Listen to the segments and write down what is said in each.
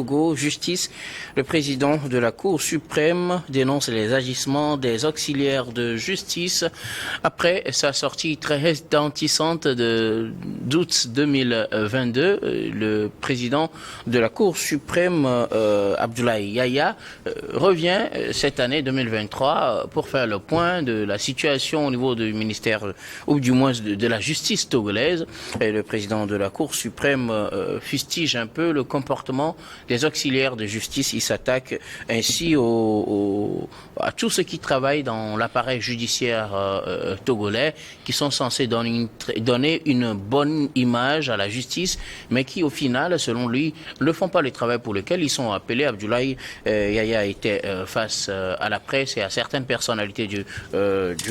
Togo, justice. Le président de la Cour suprême dénonce les agissements des auxiliaires de justice après sa sortie très retentissante d'août 2022. Le président de la Cour suprême, Abdoulaye Yaya, revient cette année 2023 pour faire le point de la situation au niveau du ministère, ou du moins de la justice togolaise. Et le président de la Cour suprême fustige un peu le comportement des auxiliaires de justice. Il s'attaque ainsi à tous ceux qui travaillent dans l'appareil judiciaire togolais, qui sont censés donner une bonne image à la justice, mais qui au final, selon lui, ne font pas le travail pour lequel ils sont appelés. Abdoulaye Yaya était face à la presse et à certaines personnalités du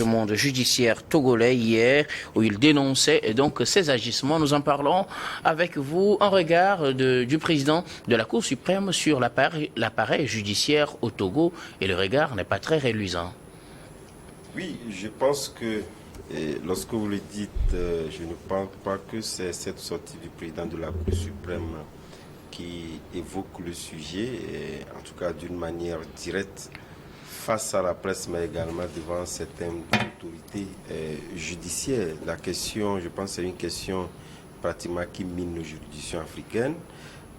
monde judiciaire togolais hier, où il dénonçait donc ces agissements. Nous en parlons avec vous en regard du président de la Cour suprême sur l'appareil judiciaire au Togo, et le regard n'est pas très reluisant. Oui, je pense que lorsque vous le dites, je ne pense pas que c'est cette sortie du président de la Cour suprême qui évoque le sujet, et en tout cas d'une manière directe face à la presse, mais également devant certaines autorités judiciaires. La question, je pense, c'est une question pratiquement qui mine nos juridictions africaines,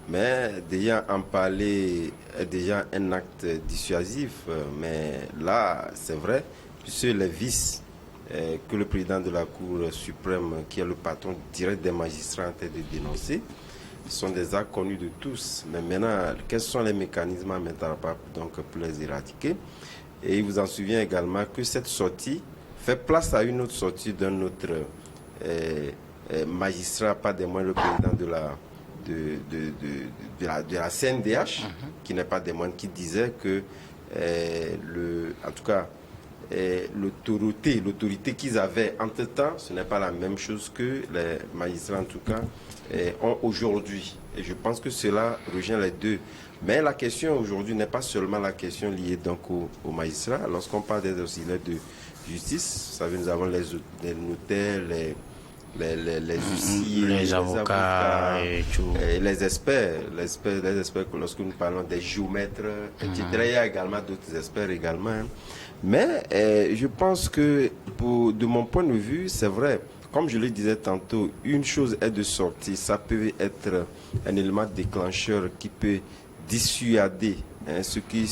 mais déjà en parler est déjà un acte dissuasif. Mais là, c'est vrai, puisque les vices que le président de la Cour suprême, qui est le patron direct des magistrats, en train de dénoncer, sont des actes connus de tous. Mais maintenant, quels sont les mécanismes à mettre en place donc pour les éradiquer? Et il vous en souvient également que cette sortie fait place à une autre sortie d'un autre magistrat, pas des moindres, le président de la CNDH, qui n'est pas des moindres, qui disait que en tout cas l'autorité qu'ils avaient entre-temps, ce n'est pas la même chose que les magistrats en tout cas ont aujourd'hui. Et je pense que cela rejoint les deux. Mais la question aujourd'hui n'est pas seulement la question liée donc aux magistrats. Lorsqu'on parle des auxiliaires de justice, vous savez, nous avons les notaires, les huissiers, les avocats et tout. Et les experts, lorsque nous parlons des géomètres, etc. Il y a également d'autres experts également. Mais je pense que de mon point de vue, c'est vrai. Comme je le disais tantôt, une chose est de sortir. Ça peut être un élément déclencheur qui peut dissuader ceux qui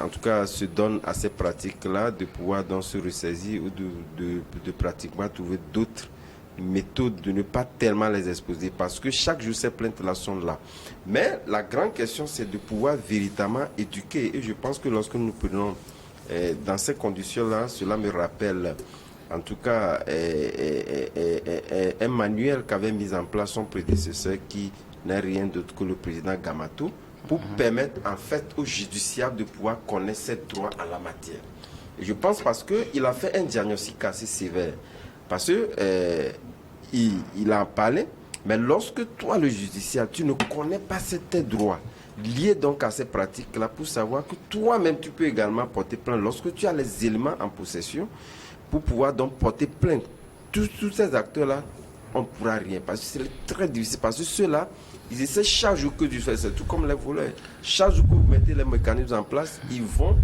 en tout cas se donnent à ces pratiques-là, de pouvoir donc se ressaisir ou de pratiquement trouver d'autres méthodes, de ne pas tellement les exposer, parce que chaque jour ces plaintes-là sont là. Mais la grande question, c'est de pouvoir véritablement éduquer. Et je pense que lorsque nous prenons dans ces conditions-là, cela me rappelle en tout cas un manuel qu'avait mis en place son prédécesseur, qui n'est rien d'autre que le président Gamato, pour permettre en fait au judiciaire de pouvoir connaître ses droits en la matière. Et je pense parce qu'il a fait un diagnostic assez sévère. Parce que il en parlait, mais lorsque toi, le judiciaire, tu ne connais pas tes droits liés donc à ces pratiques-là, pour savoir que toi-même, tu peux également porter plainte lorsque tu as les éléments en possession pour pouvoir donc porter plainte. Tous ces acteurs-là, on ne pourra rien, parce que c'est très difficile, parce que ceux-là, ils essaient chaque jour que tu fais, c'est tout comme les voleurs. Chaque jour que vous mettez les mécanismes en place, ils vont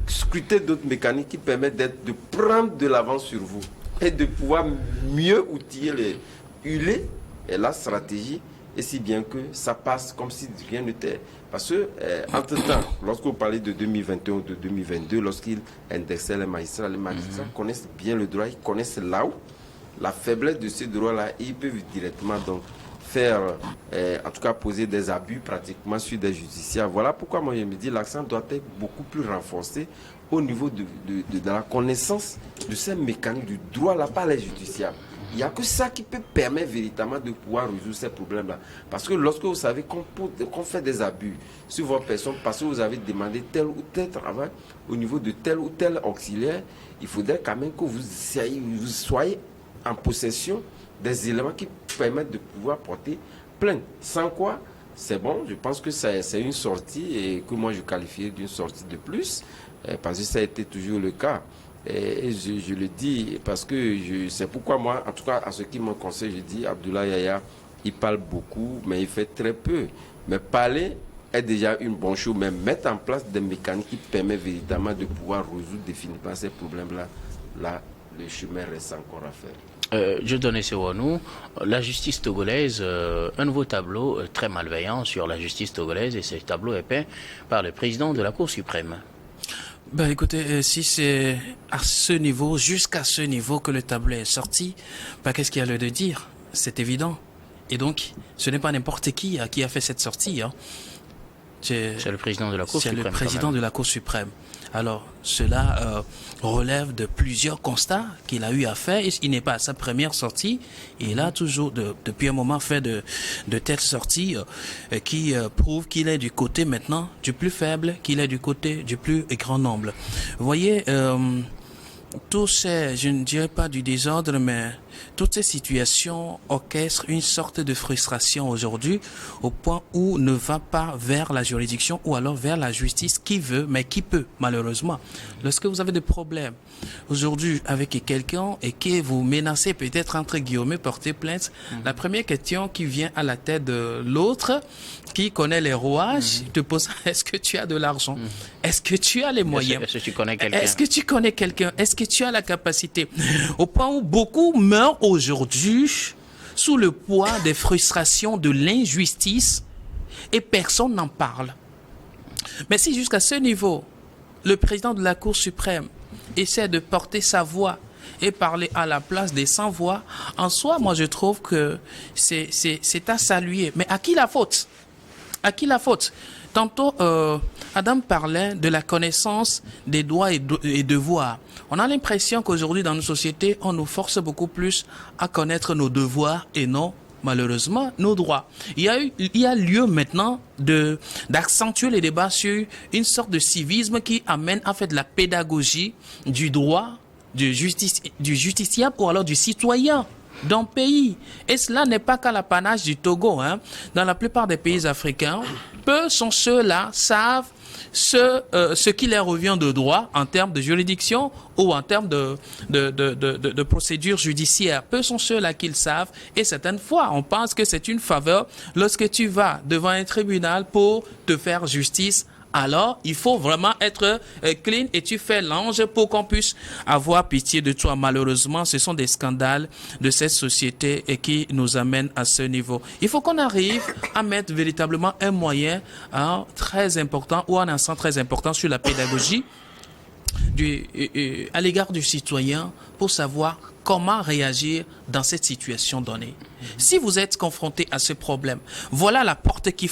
scruter d'autres mécanismes qui permettent de prendre de l'avance sur vous et de pouvoir mieux outiller la stratégie, et si bien que ça passe comme si rien n'était. Parce que, entre-temps, lorsque vous parlez de 2021 ou de 2022, lorsqu'ils indexaient les magistrats connaissent bien le droit, ils connaissent là où la faiblesse de ces droits-là, et ils peuvent directement donc faire, en tout cas poser des abus pratiquement sur des justiciables. Voilà pourquoi moi je me dis l'accent doit être beaucoup plus renforcé au niveau de la connaissance de ces mécanismes du droit là par les justiciables. Il n'y a que ça qui peut permettre véritablement de pouvoir résoudre ces problèmes-là. Parce que lorsque vous savez qu'on fait des abus sur votre personne, parce que vous avez demandé tel ou tel travail au niveau de tel ou tel auxiliaire, il faudrait quand même que vous soyez en possession des éléments qui permettent de pouvoir porter plainte. Sans quoi, c'est bon, je pense que c'est une sortie, et que moi je qualifierais d'une sortie de plus, parce que ça a été toujours le cas. Et je le dis parce que c'est pourquoi moi, en tout cas à ce qui me conseille, je dis Abdoulaye Yaya, il parle beaucoup, mais il fait très peu. Mais parler est déjà une bonne chose, mais mettre en place des mécanismes qui permettent véritablement de pouvoir résoudre définitivement ces problèmes-là, là, le chemin reste encore à faire. Je donnais ce nous, la justice togolaise, un nouveau tableau très malveillant sur la justice togolaise, et ce tableau est peint par le président de la Cour suprême. Ben écoutez, si c'est à ce niveau, jusqu'à ce niveau que le tableau est sorti, ben qu'est-ce qu'il y a lieu de dire? C'est évident. Et donc, ce n'est pas n'importe qui a fait cette sortie. Hein. C'est le président de la Cour suprême. C'est le président de la Cour suprême. Alors, cela relève de plusieurs constats qu'il a eu à faire. Il n'est pas à sa première sortie. Il a toujours, depuis un moment, fait de telles sorties qui prouvent qu'il est du côté maintenant du plus faible, qu'il est du côté du plus grand nombre. Vous voyez, tous ces, je ne dirais pas du désordre, mais toutes ces situations orchestrent une sorte de frustration aujourd'hui au point où ne va pas vers la juridiction ou alors vers la justice qui veut, mais qui peut, malheureusement. Lorsque vous avez des problèmes aujourd'hui avec quelqu'un et que vous menacez peut-être entre guillemets porter plainte, la première question qui vient à la tête de l'autre, qui connaît les rouages, te pose, est-ce que tu as de l'argent? Est-ce que tu as les moyens? Est-ce que tu connais quelqu'un? Est-ce que tu connais quelqu'un? Est-ce que tu as la capacité? Au point où beaucoup meurent aujourd'hui sous le poids des frustrations, de l'injustice, et personne n'en parle. Mais si jusqu'à ce niveau, le président de la Cour suprême essaie de porter sa voix et parler à la place des sans-voix, en soi, moi je trouve que c'est à saluer. Mais à qui la faute? À qui la faute? Tantôt, Adam parlait de la connaissance des droits et devoirs. On a l'impression qu'aujourd'hui, dans nos sociétés, on nous force beaucoup plus à connaître nos devoirs et non, malheureusement, nos droits. Il y a lieu maintenant d'accentuer les débats sur une sorte de civisme qui amène à faire de la pédagogie du droit, du justiciable ou alors du citoyen d'un pays. Et cela n'est pas qu'à l'apanage du Togo. Hein. Dans la plupart des pays africains, peu sont ceux-là savent ce qui leur revient de droit en termes de juridiction ou en termes de procédure judiciaire. Peu sont ceux-là qui le savent et certaines fois, on pense que c'est une faveur lorsque tu vas devant un tribunal pour te faire justice. Alors, il faut vraiment être clean et tu fais l'ange pour qu'on puisse avoir pitié de toi. Malheureusement, ce sont des scandales de cette société et qui nous amènent à ce niveau. Il faut qu'on arrive à mettre véritablement un moyen très important ou un accent très important sur la pédagogie à l'égard du citoyen pour savoir comment réagir dans cette situation donnée. Si vous êtes confronté à ce problème, voilà la porte il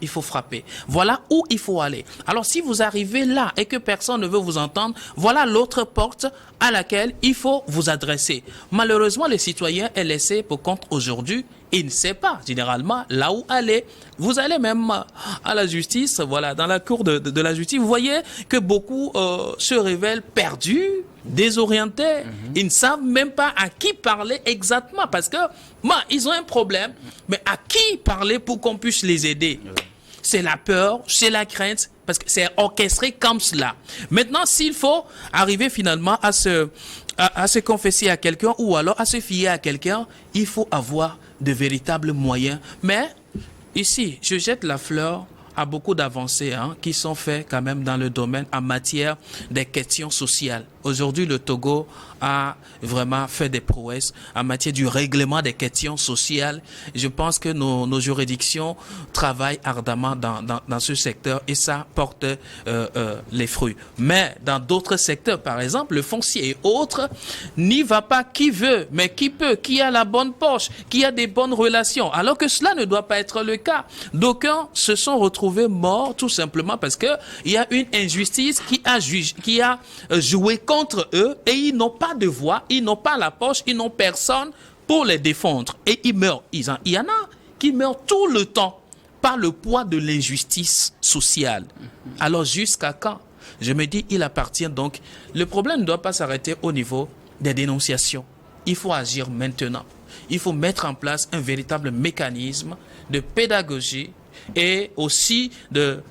faut frapper. Voilà où il faut aller. Alors si vous arrivez là et que personne ne veut vous entendre, voilà l'autre porte à laquelle il faut vous adresser. Malheureusement, le citoyen est laissé pour compte aujourd'hui. Il ne sait pas généralement là où aller. Vous allez même à la justice, voilà, dans la cour de la justice. Vous voyez que beaucoup se révèlent perdus, désorientés. Ils ne savent même pas à qui parler exactement parce que ils ont un problème, mais à qui parler pour qu'on puisse les aider? C'est la peur, c'est la crainte, parce que c'est orchestré comme cela. Maintenant, s'il faut arriver finalement à se confesser à quelqu'un ou alors à se fier à quelqu'un, il faut avoir de véritables moyens. Mais ici, je jette la fleur à beaucoup d'avancées qui sont faites quand même dans le domaine en matière des questions sociales. Aujourd'hui, le Togo a vraiment fait des prouesses en matière du règlement des questions sociales. Je pense que nos juridictions travaillent ardemment dans ce secteur et ça porte les fruits. Mais dans d'autres secteurs, par exemple, le foncier et autres, n'y va pas qui veut, mais qui peut, qui a la bonne poche, qui a des bonnes relations. Alors que cela ne doit pas être le cas. D'aucuns se sont retrouvés morts tout simplement parce que il y a une injustice qui a joué contre eux et ils n'ont pas de voix, ils n'ont pas la poche, ils n'ont personne pour les défendre. Et ils meurent. Il y en a qui meurent tout le temps par le poids de l'injustice sociale. Alors jusqu'à quand? Je me dis, il appartient donc. Le problème ne doit pas s'arrêter au niveau des dénonciations. Il faut agir maintenant. Il faut mettre en place un véritable mécanisme de pédagogie et aussi de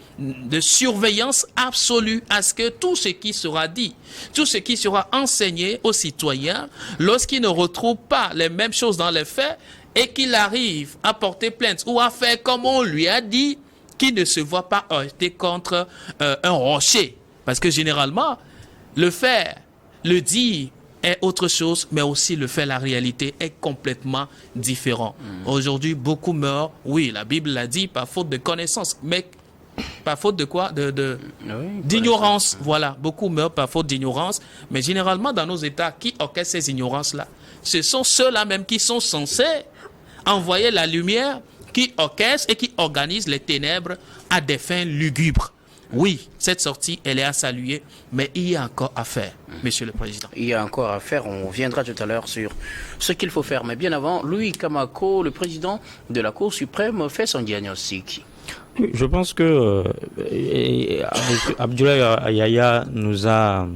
surveillance absolue à ce que tout ce qui sera dit, tout ce qui sera enseigné aux citoyens, lorsqu'ils ne retrouvent pas les mêmes choses dans les faits, et qu'il arrive à porter plainte ou à faire comme on lui a dit, qu'il ne se voit pas heurter contre un rocher. Parce que généralement, le faire, le dire est autre chose, mais aussi le faire, la réalité est complètement différent. Aujourd'hui, beaucoup meurent, oui, la Bible l'a dit, par faute de connaissance, mais par faute de quoi? D'ignorance. Voilà, beaucoup meurent par faute d'ignorance, mais généralement dans nos États, qui orchestrent ces ignorances-là? Ce sont ceux-là même qui sont censés envoyer la lumière, qui orchestrent et qui organisent les ténèbres à des fins lugubres. Oui, cette sortie, elle est à saluer, mais il y a encore à faire, Monsieur le Président. Il y a encore à faire, on viendra tout à l'heure sur ce qu'il faut faire. Mais bien avant, Louis Kamako, le président de la Cour suprême, fait son diagnostic. Je pense que Abdoulaye Yaya nous a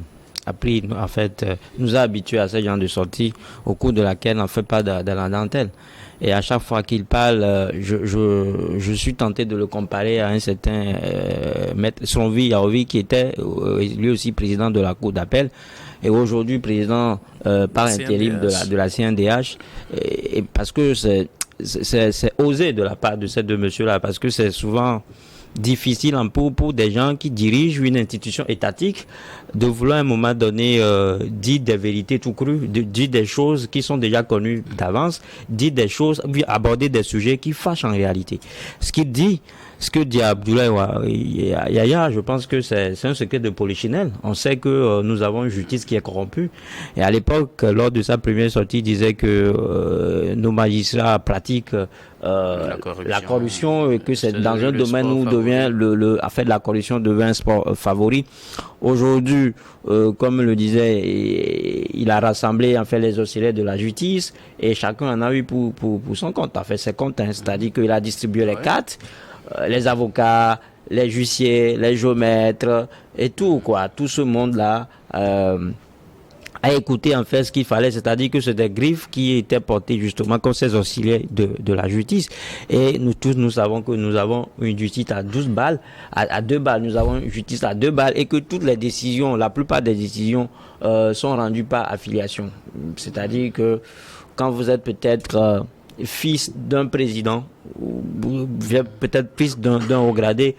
appris, en fait, nous a habitués à ce genre de sortie au cours de laquelle on ne fait pas de la dentelle. Et à chaque fois qu'il parle, je suis tenté de le comparer à un certain maître Sonvi Yaovi qui était lui aussi président de la Cour d'appel et aujourd'hui président par intérim de la CNDH. Et parce que c'est osé de la part de ces deux messieurs-là, parce que c'est souvent difficile pour des gens qui dirigent une institution étatique de vouloir à un moment donné dire des vérités tout crues, dire des choses qui sont déjà connues d'avance, dire des choses, puis aborder des sujets qui fâchent en réalité. Ce que dit Abdoulaye Yaya, je pense que c'est un secret de polichinelle. On sait que nous avons une justice qui est corrompue. Et à l'époque, lors de sa première sortie, il disait que nos magistrats pratiquent la corruption et que c'est dans un domaine où devient la corruption devient un sport favori. Aujourd'hui, comme le disait, il a rassemblé en fait les auxiliaires de la justice et chacun en a eu pour son compte. En fait, ses comptes, c'est-à-dire qu'il a distribué les cartes, les avocats, les huissiers, les géomètres et tout quoi, tout ce monde-là. À écouter en fait ce qu'il fallait, c'est-à-dire que c'est des griffes qui étaient portées justement comme ces auxiliaires de la justice. Et nous tous, nous savons que nous avons une justice à 12 balles, à 2 balles, nous avons une justice à 2 balles et que toutes les décisions, la plupart des décisions sont rendues par affiliation. C'est-à-dire que quand vous êtes peut-être fils d'un président, ou peut-être fils d'un haut gradé,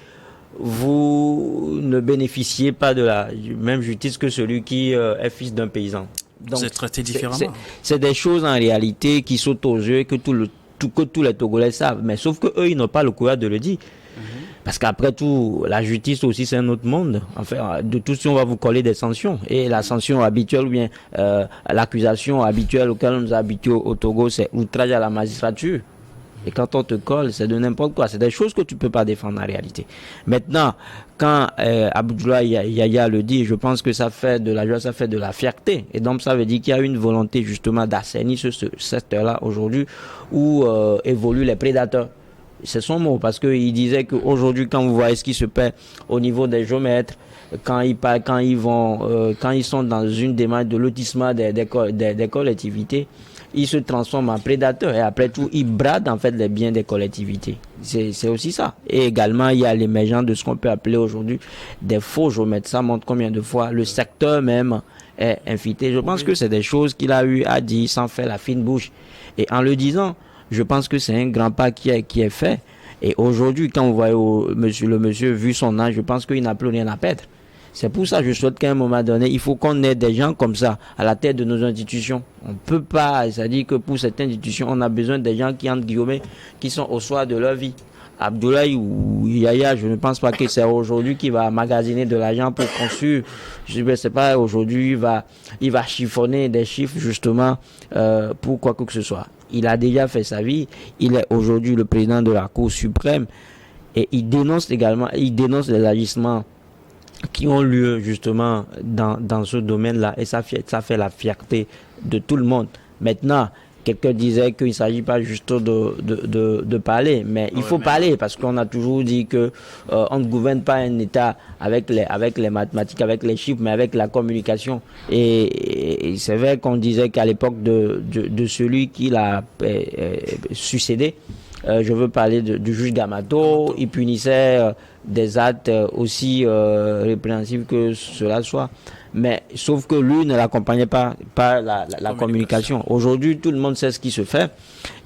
vous ne bénéficiez pas de la même justice que celui qui est fils d'un paysan. Donc, vous êtes traité différemment. C'est des choses en réalité qui sautent aux yeux et que tous les Togolais savent. Mais sauf que eux, ils n'ont pas le courage de le dire. Parce qu'après tout, la justice aussi, c'est un autre monde. Enfin, de tout si on va vous coller des sanctions. Et la sanction habituelle ou bien l'accusation habituelle auquel on nous a habitués au Togo, c'est outrage à la magistrature. Et quand on te colle, c'est de n'importe quoi. C'est des choses que tu peux pas défendre en réalité. Maintenant, quand Abdoulaye Yaya le dit, je pense que ça fait de la joie, ça fait de la fierté. Et donc, ça veut dire qu'il y a une volonté justement d'assainir ce secteur-là aujourd'hui où évoluent les prédateurs. C'est son mot, parce qu'il disait qu'aujourd'hui, quand vous voyez ce qui se passe au niveau des géomètres, quand ils sont dans une démarche de lotissement des collectivités, ils se transforment en prédateurs et après tout, ils bradent en fait les biens des collectivités. C'est aussi ça. Et également, il y a l'émergence de ce qu'on peut appeler aujourd'hui des faux géomètres. Ça montre combien de fois le secteur même est infiltré. Je pense que c'est des choses qu'il a eu à dire sans faire la fine bouche. Et en le disant, je pense que c'est un grand pas qui est fait. Et aujourd'hui, quand vous voyez le monsieur, vu son âge, je pense qu'il n'a plus rien à perdre. C'est pour ça que je souhaite qu'à un moment donné, il faut qu'on ait des gens comme ça à la tête de nos institutions. On ne peut pas, c'est-à-dire que pour cette institution, on a besoin des gens qui, entre guillemets, qui sont au soir de leur vie. Abdoulaye ou Yaya, je ne pense pas que c'est aujourd'hui qu'il va magasiner de l'argent pour construire. Je ne sais pas, aujourd'hui, il va chiffonner des chiffres justement pour quoi que ce soit. Il a déjà fait sa vie. Il est aujourd'hui le président de la Cour suprême et il dénonce les agissements qui ont lieu justement dans ce domaine-là et ça fait la fierté de tout le monde. Maintenant, quelqu'un disait qu'il ne s'agit pas juste de parler, mais il faut parler parce qu'on a toujours dit que on ne gouverne pas un État avec les mathématiques, avec les chiffres, mais avec la communication. Et c'est vrai qu'on disait qu'à l'époque de celui qui l'a succédé, je veux parler du juge Gamato, il punissait des actes aussi répréhensibles que cela soit. Mais sauf que lui ne l'accompagnait pas la communication. Aujourd'hui, tout le monde sait ce qui se fait.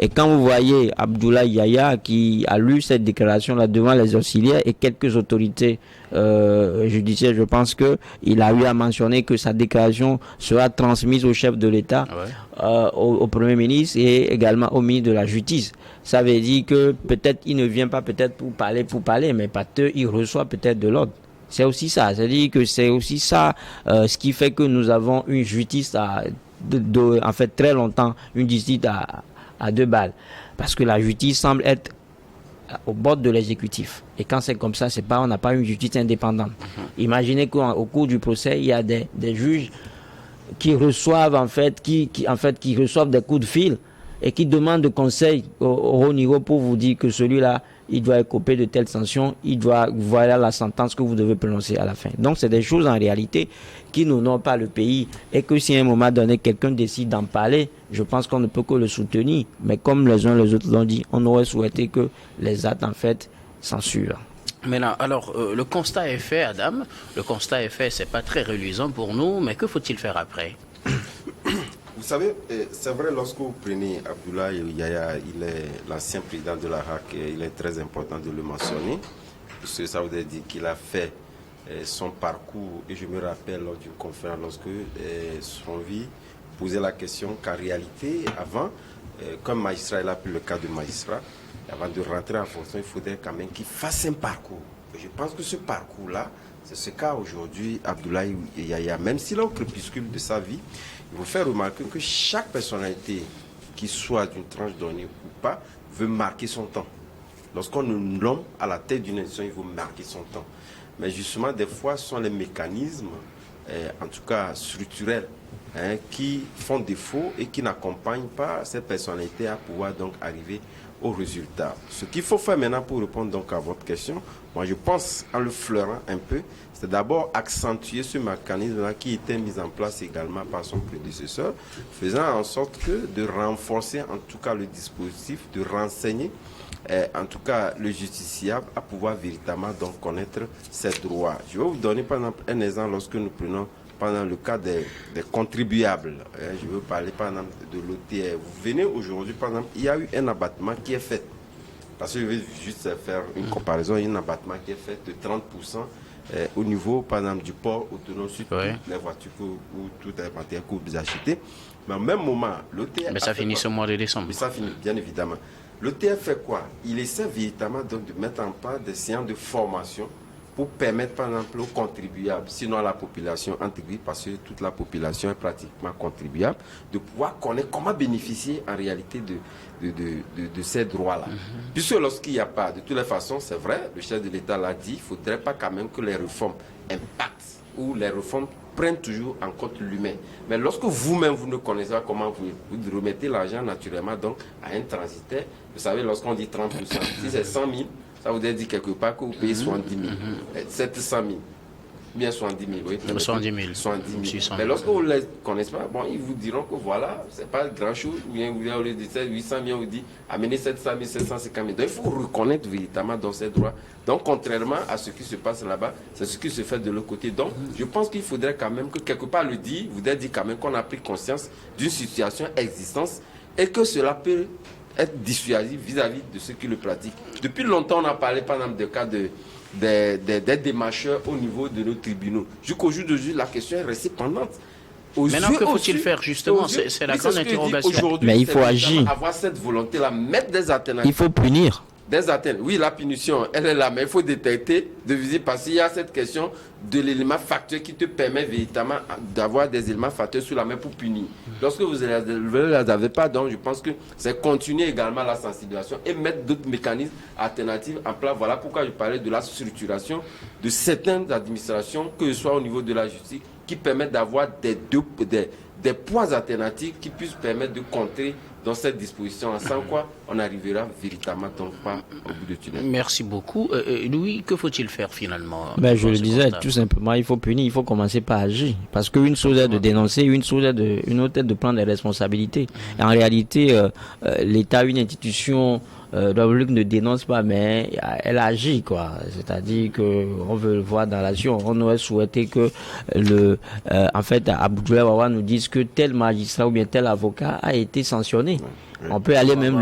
Et quand vous voyez Abdoulaye Yaya qui a lu cette déclaration-là devant les auxiliaires et quelques autorités judiciaires, je pense que il a eu à mentionner que sa déclaration sera transmise au chef de l'État, au Premier ministre et également au ministre de la Justice. Ça veut dire que peut-être il ne vient pas peut-être pour parler, mais il reçoit peut-être de l'ordre. C'est aussi ça, c'est-à-dire que c'est aussi ça ce qui fait que nous avons une justice en fait très longtemps, une justice à 2 balles. Parce que la justice semble être au bord de l'exécutif. Et quand c'est comme ça, on n'a pas une justice indépendante. Imaginez qu'au cours du procès, il y a des juges qui reçoivent qui reçoivent des coups de fil et qui demandent de conseils au haut niveau pour vous dire que celui-là, il doit écoper de telles sanctions, voilà la sentence que vous devez prononcer à la fin. Donc c'est des choses en réalité qui n'honorent pas le pays et que si à un moment donné quelqu'un décide d'en parler, je pense qu'on ne peut que le soutenir. Mais comme les uns les autres l'ont dit, on aurait souhaité que les actes en fait censurent. Maintenant, alors, le constat est fait, Adam. Le constat est fait, c'est pas très reluisant pour nous, mais que faut-il faire après? Vous savez, c'est vrai, lorsque vous prenez Abdoulaye Yaya, il est l'ancien président de la RAC, il est très important de le mentionner, parce que ça veut dire qu'il a fait son parcours, et je me rappelle lors d'une conférence, lorsque son vie posait la question qu'en réalité, avant, comme magistrat, il a pris le cas de magistrat, avant de rentrer en fonction, il faudrait quand même qu'il fasse un parcours. Et je pense que ce parcours-là, c'est ce qu'a aujourd'hui Abdoulaye Yaya, même s'il est au crépuscule de sa vie. Il faut faire remarquer que chaque personnalité, qui soit d'une tranche donnée ou pas, veut marquer son temps. Lorsqu'on nomme l'homme à la tête d'une nation, il veut marquer son temps. Mais justement, des fois, ce sont les mécanismes, en tout cas structurels, qui font défaut et qui n'accompagnent pas cette personnalité à pouvoir donc arriver au résultat. Ce qu'il faut faire maintenant pour répondre donc à votre question, moi je pense, en le fleurant un peu, c'est d'abord accentuer ce mécanisme-là qui était mis en place également par son prédécesseur, faisant en sorte que de renforcer en tout cas le dispositif, de renseigner en tout cas le justiciable à pouvoir véritablement donc connaître ses droits. Je vais vous donner par exemple un exemple lorsque nous prenons pendant le cas des contribuables. Je veux parler par exemple de l'OTR. Vous venez aujourd'hui, par exemple, il y a eu un abattement qui est fait. Parce que je vais juste faire une comparaison, il y a un abattement qui est fait de 30% au niveau, par exemple, du port autonome sur toutes les voitures ou tout inventaire que vous achetez. Mais au même moment, l'OTR... Mais ça finit ce mois de décembre. Mais ça finit, bien évidemment. L'OTR fait quoi? Il essaie véritablement donc de mettre en place des séances de formation pour permettre par exemple aux contribuables, sinon à la population intégrée, parce que toute la population est pratiquement contribuable, de pouvoir connaître comment bénéficier en réalité de ces droits-là. Puisque lorsqu'il n'y a pas, de toutes les façons, c'est vrai, le chef de l'État l'a dit, il ne faudrait pas quand même que les réformes impactent ou les réformes prennent toujours en compte l'humain. Mais lorsque vous-même, vous ne connaissez pas comment vous remettez l'argent naturellement donc à un transitaire, vous savez, lorsqu'on dit 30%, si c'est 100 000, ça voudrait dire quelque part que vous payez 70 000, 700 000, bien 70 000, oui. 70 000. 70 000. Mais lorsque vous ne les connaissez pas, bon, ils vous diront que voilà, c'est pas grand-chose, ou bien vous avez dit 800 000, on vous dit amenez 700 000, 750 000. Donc il faut reconnaître véritablement dans ces droits. Donc contrairement à ce qui se passe là-bas, c'est ce qui se fait de l'autre côté. Donc je pense qu'il faudrait quand même que quelque part le dire, vous devez dire quand même qu'on a pris conscience d'une situation existante et que cela peut être dissuasif vis-à-vis de ceux qui le pratiquent. Depuis longtemps, on a parlé par exemple de cas des démarcheurs au niveau de nos tribunaux. Jusqu'au jour d'aujourd'hui, la question est restée pendante. Maintenant, que faut-il faire justement? C'est la grande interrogation. Mais il faut agir. Avoir cette volonté-là, mettre des alternatives. Il faut punir. Des alternatives. Oui, la punition, elle est là, mais il faut détecter, de viser, parce qu'il y a cette question de l'élément facteur qui te permet véritablement d'avoir des éléments facteurs sur la main pour punir. Lorsque vous ne les avez pas, donc je pense que c'est continuer également la sensibilisation et mettre d'autres mécanismes alternatifs en place. Voilà pourquoi je parlais de la structuration de certaines administrations, que ce soit au niveau de la justice, qui permettent d'avoir des points alternatifs qui puissent permettre de contrer dans cette disposition, sans quoi on n'arrivera véritablement donc pas au bout du tunnel. Merci beaucoup. Louis, que faut-il faire finalement? Je le disais, tout simplement, il faut punir, il faut commencer par agir. Parce qu'une chose est de dénoncer, une autre est de prendre des responsabilités. Et en réalité, l'État, une institution de la République ne dénonce pas, mais elle agit, quoi. C'est-à-dire que on veut le voir dans l'action. On aurait souhaité que en fait, Abdoulaye Wawa nous dise que tel magistrat ou bien tel avocat a été sanctionné. On peut aller même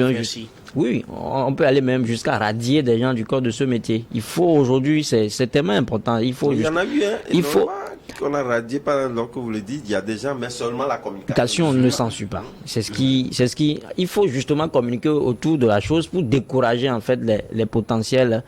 oui, on peut aller même jusqu'à radier des gens du corps de ce métier. Il faut aujourd'hui, c'est tellement important. Il faut. Il y en a eu, hein. Il faut. Qu'on a radié, par exemple, que vous le dites, il y a des gens, mais seulement la communication ne s'ensuit pas. C'est ce qui, il faut justement communiquer autour de la chose pour décourager en fait les potentiels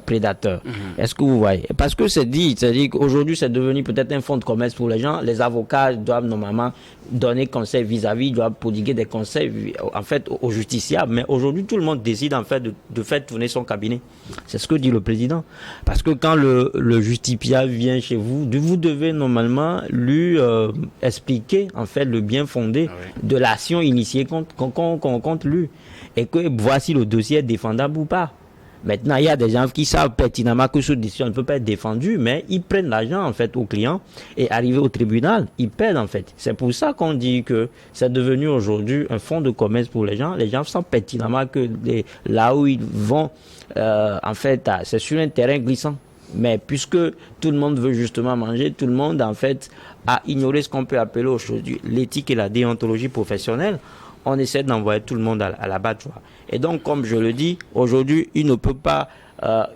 prédateurs. Est-ce que vous voyez? Parce que c'est-à-dire qu'aujourd'hui c'est devenu peut-être un fonds de commerce pour les gens. Les avocats doivent normalement donner conseil vis-à-vis, doivent prodiguer des conseils en fait aux justiciables. Mais aujourd'hui tout le monde décide en fait de faire tourner son cabinet. C'est ce que dit le président. Parce que quand le justiciable vient chez vous, vous devez normalement lui expliquer en fait le bien fondé de l'action initiée contre lui et que voici le dossier est défendable ou pas. Maintenant, il y a des gens qui savent pertinemment que ce décision ne peut pas être défendu, mais ils prennent l'argent en fait au client et arrivé au tribunal, ils perdent en fait. C'est pour ça qu'on dit que c'est devenu aujourd'hui un fonds de commerce pour les gens. Les gens savent pertinemment que là où ils vont, en fait, c'est sur un terrain glissant. Mais puisque tout le monde veut justement manger, tout le monde en fait a ignoré ce qu'on peut appeler aujourd'hui l'éthique et la déontologie professionnelle, on essaie d'envoyer tout le monde à l'abattoir. Et donc, comme je le dis, aujourd'hui, on ne peut pas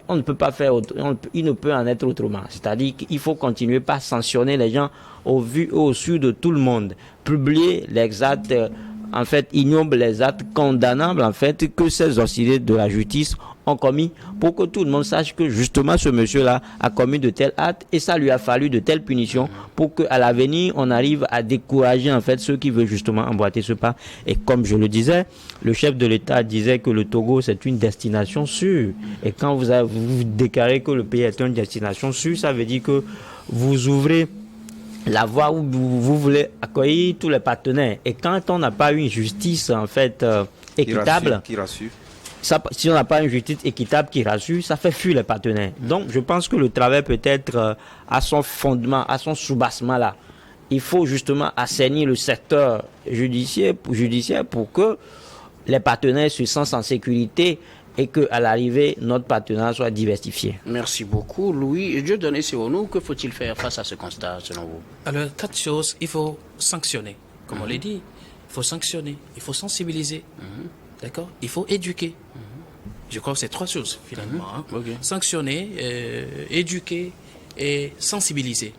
en être autrement. C'est-à-dire qu'il faut continuer par sanctionner les gens au vu et au su de tout le monde. Publier les actes, en fait, ignobles, les actes condamnables, en fait, que ces auxiliaires de la justice ont commis pour que tout le monde sache que justement ce monsieur-là a commis de tels actes et ça lui a fallu de telles punitions pour qu'à l'avenir on arrive à décourager en fait ceux qui veulent justement emboîter ce pas. Et comme je le disais, le chef de l'État disait que le Togo c'est une destination sûre. Et quand vous déclarez que le pays est une destination sûre, ça veut dire que vous ouvrez la voie où vous voulez accueillir tous les partenaires. Et quand on n'a pas une justice en fait équitable, qui rassure. Si on n'a pas une justice équitable qui rassure, ça fait fuir les partenaires. Donc, je pense que le travail peut être à son fondement, à son soubassement là. Il faut justement assainir le secteur judiciaire pour que les partenaires se sentent en sécurité et qu'à l'arrivée, notre partenariat soit diversifié. Merci beaucoup, Louis. Dieudonné Sironou, que faut-il faire face à ce constat, selon vous? Alors, 4 choses. Il faut sanctionner, comme on l'a dit. Il faut sanctionner, il faut sensibiliser. D'accord? Il faut éduquer. Je crois que c'est 3 choses, finalement. Okay. Sanctionner, éduquer et sensibiliser.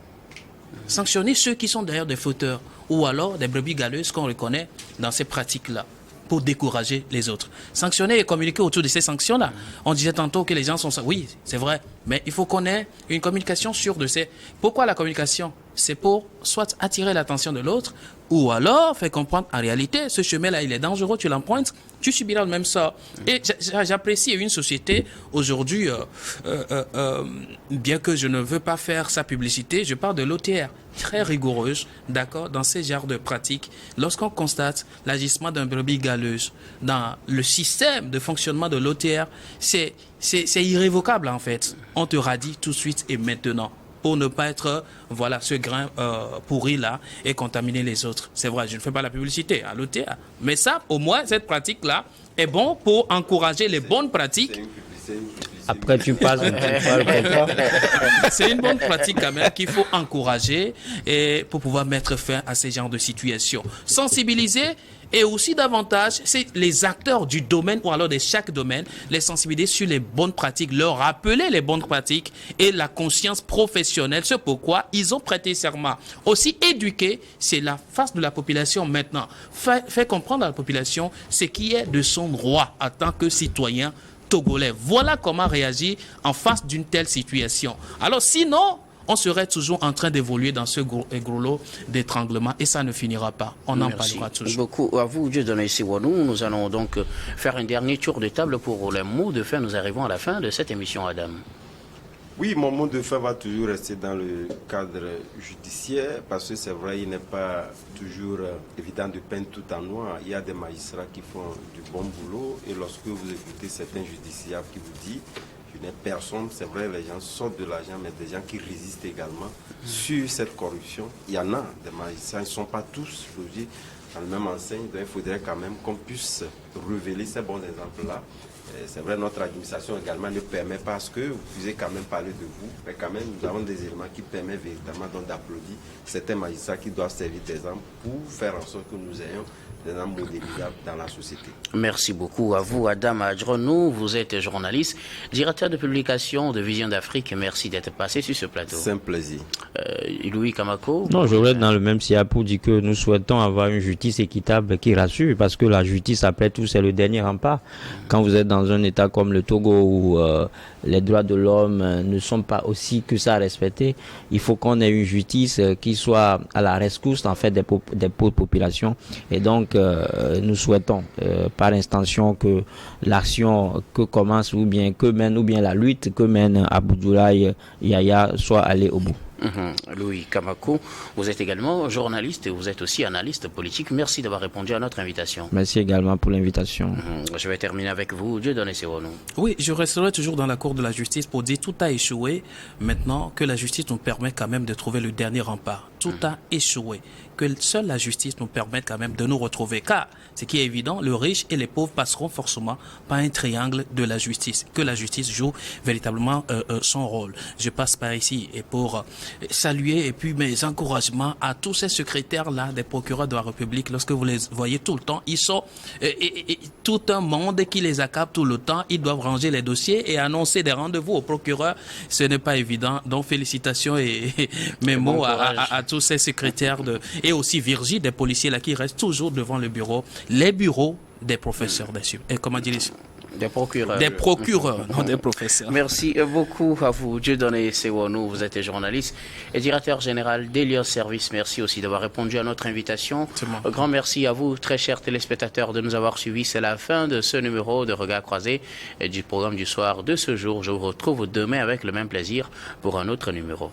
Sanctionner ceux qui sont derrière des fauteurs ou alors des brebis galeuses qu'on reconnaît dans ces pratiques-là pour décourager les autres. Sanctionner et communiquer autour de ces sanctions-là. On disait tantôt que les gens sont... Oui, c'est vrai, mais il faut qu'on ait une communication sûre de ces... Pourquoi la communication? C'est pour soit attirer l'attention de l'autre ou alors faire comprendre en réalité ce chemin-là il est dangereux, tu l'empruntes, tu subiras le même sort. Et j'apprécie une société aujourd'hui, bien que je ne veux pas faire sa publicité, je parle de l'OTR, très rigoureuse, d'accord, dans ces genres de pratiques. Lorsqu'on constate l'agissement d'un brebis galeuse dans le système de fonctionnement de l'OTR, c'est irrévocable en fait. On te radie tout de suite et maintenant, pour ne pas être, voilà, ce grain pourri là et contaminer les autres. C'est vrai, je ne fais pas la publicité à l'OTA. Mais ça, au moins, cette pratique-là est bon pour encourager les bonnes pratiques. Après, tu passes. C'est une bonne pratique quand même qu'il faut encourager et pour pouvoir mettre fin à ces genres de situations. Sensibiliser et aussi davantage, c'est les acteurs du domaine ou alors de chaque domaine, les sensibiliser sur les bonnes pratiques, leur rappeler les bonnes pratiques et la conscience professionnelle. C'est pourquoi ils ont prêté serment. Aussi éduquer, c'est la face de la population maintenant. Faire comprendre à la population ce qui est de son droit en tant que citoyen togolais. Voilà comment réagir en face d'une telle situation. Alors sinon, on serait toujours en train d'évoluer dans ce gros lot d'étranglement et ça ne finira pas. On en parlera toujours. Merci beaucoup à vous, Dieudonné Sironou. Nous allons donc faire un dernier tour de table pour les mots de fin. Nous arrivons à la fin de cette émission, Adam. Oui, mon mot de fin va toujours rester dans le cadre judiciaire parce que c'est vrai, il n'est pas toujours évident de peindre tout en noir. Il y a des magistrats qui font du bon boulot et lorsque vous écoutez certains judiciaires qui vous disent je n'ai personne, c'est vrai, les gens sortent de l'argent, mais des gens qui résistent également sur cette corruption. Il y en a des magistrats, ils ne sont pas tous logés dans le même enseigne. Donc il faudrait quand même qu'on puisse révéler ces bons exemples-là. C'est vrai, notre administration également ne permet pas, parce que vous pouvez quand même parler de vous, mais quand même nous avons des éléments qui permettent véritablement d'applaudir certains magistrats qui doivent servir d'exemple pour faire en sorte que nous ayons des exemples modélisables dans la société. Merci beaucoup à vous, Adam Adjronou. Vous êtes journaliste, directeur de publication de Vision d'Afrique. Merci d'être passé sur ce plateau. C'est un plaisir. Louis Kamako. Non, je voudrais être dans le même sillage pour dire que nous souhaitons avoir une justice équitable qui rassure, parce que la justice, après tout, c'est le dernier rempart. Quand vous êtes dans un État comme le Togo où les droits de l'homme ne sont pas aussi que ça respectés, il faut qu'on ait une justice qui soit à la rescousse en fait des populations. Et donc, nous souhaitons par extension que l'action que commence ou bien que mène ou bien la lutte que mène Abdoulaye Yahya soit allée au bout. Louis Kamako, vous êtes également journaliste et vous êtes aussi analyste politique. Merci d'avoir répondu à notre invitation. Merci également pour l'invitation. Je vais terminer avec vous, Dieudonné Sewonou. Oui, je resterai toujours dans la cour de la justice pour dire tout a échoué. Maintenant que la justice nous permet quand même de trouver le dernier rempart. Tout a échoué. Que seule la justice nous permette quand même de nous retrouver. Car, ce qui est évident, le riche et les pauvres passeront forcément par un triangle de la justice. Que la justice joue véritablement son rôle. Je passe par ici et pour saluer et puis mes encouragements à tous ces secrétaires-là des procureurs de la République. Lorsque vous les voyez tout le temps, ils sont tout un monde qui les accable tout le temps. Ils doivent ranger les dossiers et annoncer des rendez-vous au procureur. Ce n'est pas évident. Donc félicitations et mes mots à tous ces secrétaires et aussi Virginie, des policiers là qui restent toujours devant le bureau, les bureaux des professeurs et comment dire des procureurs. Des procureurs, non des professeurs. Merci beaucoup à vous, Dieudonné Sewonou. Vous êtes journaliste et directeur général d'Elios Service. Merci aussi d'avoir répondu à notre invitation. Un grand merci à vous, très chers téléspectateurs, de nous avoir suivis. C'est la fin de ce numéro de Regard Croisé et du programme du soir de ce jour. Je vous retrouve demain avec le même plaisir pour un autre numéro.